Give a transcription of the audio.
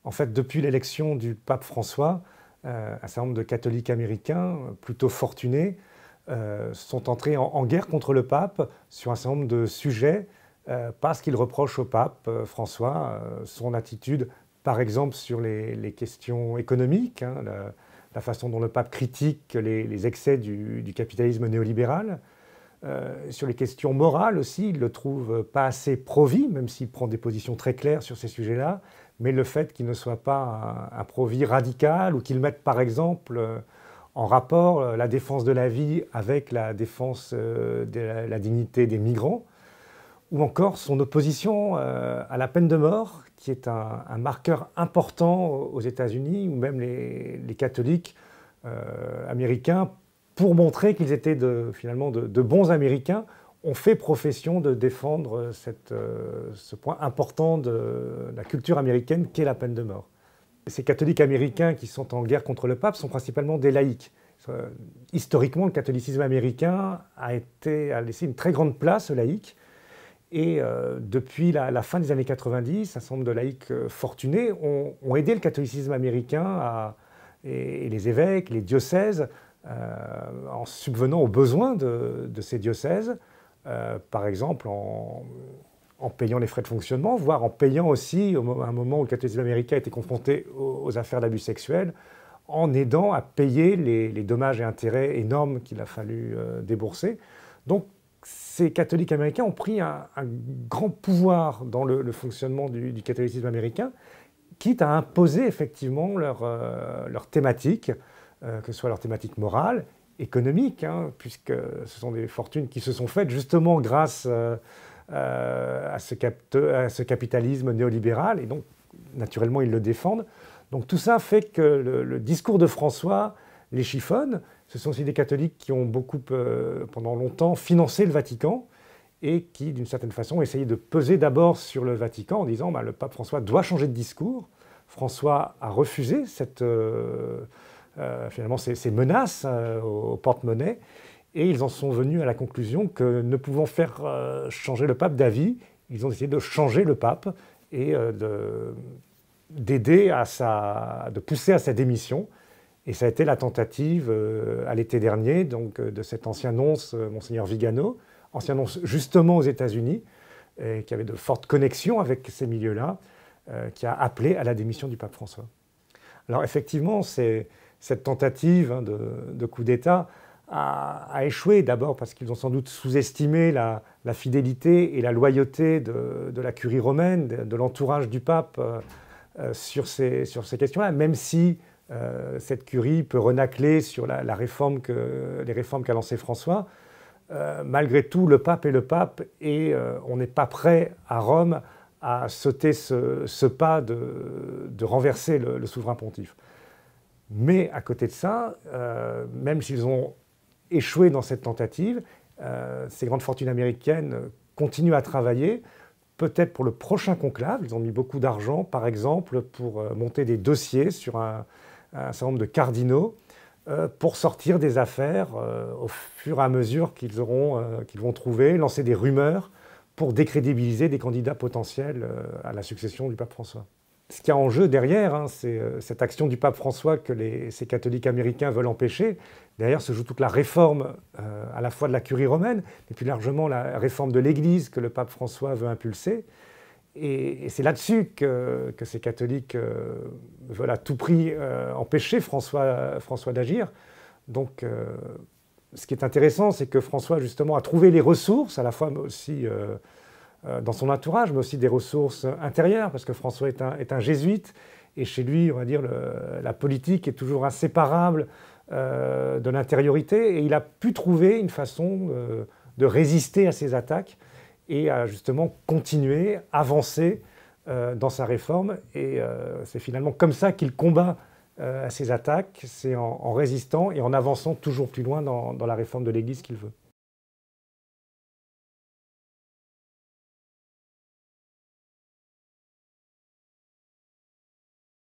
En fait, depuis l'élection du pape François, un certain nombre de catholiques américains, plutôt fortunés, sont entrés en guerre contre le pape sur un certain nombre de sujets parce qu'ils reprochent au pape François son attitude, par exemple, sur les questions économiques, hein, la façon dont le pape critique les excès du capitalisme néolibéral. Sur les questions morales aussi, il ne le trouve pas assez pro-vie, même s'il prend des positions très claires sur ces sujets-là, mais le fait qu'il ne soit pas un pro-vie radical ou qu'il mette par exemple en rapport la défense de la vie avec la défense de la dignité des migrants, ou encore son opposition à la peine de mort, qui est un marqueur important aux États-Unis, où même les catholiques américains, pour montrer qu'ils étaient finalement de bons Américains, ont fait profession de défendre ce point important de la culture américaine qu'est la peine de mort. Ces catholiques américains qui sont en guerre contre le pape sont principalement des laïcs. Historiquement, le catholicisme américain a laissé une très grande place aux laïcs. Et depuis la fin des années 90, un certain nombre de laïcs fortunés ont aidé le catholicisme américain et les évêques, les diocèses, en subvenant aux besoins de ces diocèses, par exemple en payant les frais de fonctionnement, voire en payant aussi, à un moment où le catholicisme américain était confronté aux affaires d'abus sexuels, en aidant à payer les dommages et intérêts énormes qu'il a fallu débourser. Donc, ces catholiques américains ont pris un grand pouvoir dans le fonctionnement du catholicisme américain, quitte à imposer effectivement leur thématique, que ce soit leur thématique morale, économique, hein, puisque ce sont des fortunes qui se sont faites justement grâce à ce capitalisme néolibéral, et donc naturellement ils le défendent. Donc tout ça fait que le discours de François les chiffonne. Ce sont aussi des catholiques qui ont beaucoup, pendant longtemps, financé le Vatican et qui, d'une certaine façon, essayaient de peser d'abord sur le Vatican en disant le pape François doit changer de discours. François a refusé finalement ces menaces au porte-monnaie et ils en sont venus à la conclusion que ne pouvant faire changer le pape d'avis, ils ont essayé de changer le pape et d'aider de pousser à sa démission. Et ça a été la tentative à l'été dernier donc, de cet ancien nonce, Monseigneur Vigano, ancien nonce justement aux États-Unis, qui avait de fortes connexions avec ces milieux-là, qui a appelé à la démission du pape François. Alors effectivement, cette tentative de coup d'État a échoué, d'abord parce qu'ils ont sans doute sous-estimé la fidélité et la loyauté de la curie romaine, de l'entourage du pape sur ces questions-là, même si cette curie peut renacler sur les réformes qu'a lancées François. Malgré tout, le pape est le pape et on n'est pas prêt à Rome à sauter ce pas de renverser le souverain pontife. Mais à côté de ça, même s'ils ont échoué dans cette tentative, ces grandes fortunes américaines continuent à travailler, peut-être pour le prochain conclave. Ils ont mis beaucoup d'argent, par exemple, pour monter des dossiers sur un certain nombre de cardinaux pour sortir des affaires au fur et à mesure qu'ils vont trouver, lancer des rumeurs pour décrédibiliser des candidats potentiels à la succession du pape François. Ce qu'il y a en jeu derrière, hein, c'est cette action du pape François que ces catholiques américains veulent empêcher. Derrière se joue toute la réforme à la fois de la curie romaine et plus largement la réforme de l'Église que le pape François veut impulser. Et c'est là-dessus que ces catholiques veulent à tout prix empêcher François d'agir. Donc, ce qui est intéressant, c'est que François, justement, a trouvé les ressources, à la fois aussi dans son entourage, mais aussi des ressources intérieures, parce que François est un jésuite, et chez lui, on va dire, la politique est toujours inséparable de l'intériorité, et il a pu trouver une façon de résister à ces attaques, et à justement continuer, avancer dans sa réforme. Et c'est finalement comme ça qu'il combat ces attaques, c'est en résistant et en avançant toujours plus loin dans la réforme de l'Église qu'il veut.